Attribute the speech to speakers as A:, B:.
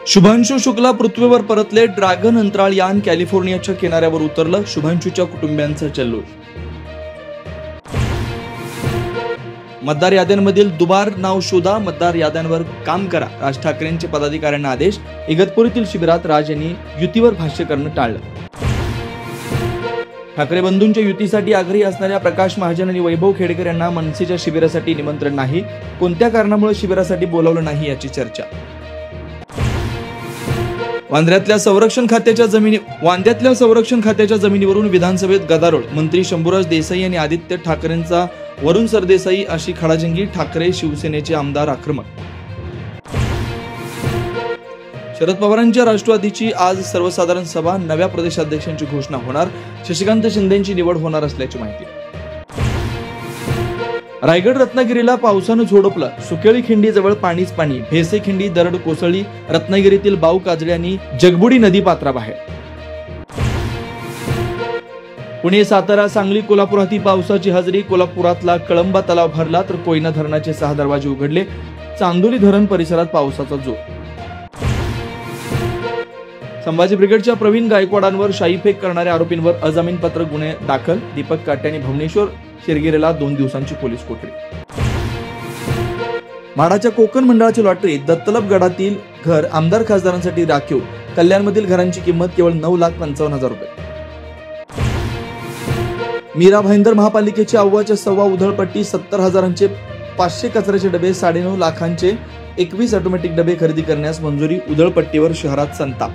A: शुभांशु शुक्ला पृथ्वीवर परतले. ड्रॅगन अंतराळ यान कॅलिफोर्नियाच्या किनाऱ्यावर उतरलं. शुभांशुच्या कुटुंबियांचा जल्लोष. मतदार याद्यांमधील दुबार नाव शोधा. मतदार याद्यांवर काम करा. राज ठाकरेंचे पदाधिकाऱ्यांना आदेश. इगतपुरीतील शिबिरात राज यांनी युतीवर भाष्य करणं टाळलं. ठाकरे बंधूंच्या युतीसाठी आग्रही असणाऱ्या प्रकाश महाजन आणि वैभव खेडेकर यांना मनसेच्या शिबिरासाठी निमंत्रण नाही. कोणत्या कारणामुळे शिबिरासाठी बोलावलं नाही याची चर्चा. वांद्र्यातल्या संरक्षण खात्याच्या जमिनीवरून विधानसभेत गदारोळ. मंत्री शंभूराज देसाई आणि आदित्य ठाकरेंचा वरुण सरदेसाई अशी खडाजंगी. ठाकरे शिवसेनेचे आमदार आक्रमक. शरद पवारांच्या राष्ट्रवादीची आज सर्वसाधारण सभा. नव्या प्रदेशाध्यक्षांची घोषणा होणार. शशिकांत शिंदेंची निवड होणार असल्याची माहिती. रायगड रत्नागिरीला पावसानं झोडपलं. सुकेळी खिंडीजवळ पाणीच पाणी. भेसे खिंडी दरड कोसळली. रत्नागिरीतील बाऊ काजळे आणि जगबुडी नदी पात्राबाहेर. पुणे, सातारा, सांगली, कोल्हापुरातही पावसाची हजेरी. कोल्हापुरातला कळंबा तलाव भरला तर कोयना धरणाचे 6 दरवाजे उघडले. चांदोली धरण परिसरात पावसाचा जोर. संभाजी ब्रिगेडच्या प्रवीण गायकवाडांवर शाईफेक करणाऱ्या आरोपींवर अजामीनपात्र गुन्हे दाखल. दीपक काटे आणि भुवनेश्वर शिरगिरेला 2 दिवसांची पोलीस कोठडी. म्हाडाच्या कोकण मंडळाची लॉटरी. दत्तलब गडातील घर आमदार खासदारांसाठी राखीव. कल्याणमधील घरांची किंमत केवळ 9,55,000 रुपये. मीरा भाईंदर महापालिकेची अव्वाच्या सव्वा उधळपट्टी. 70,000चे 500 कचऱ्याचे डबे. 9.5 लाखांचे 21 ऑटोमॅटिक डबे खरेदी करण्यास मंजुरी. उधळपट्टीवर शहरात संताप.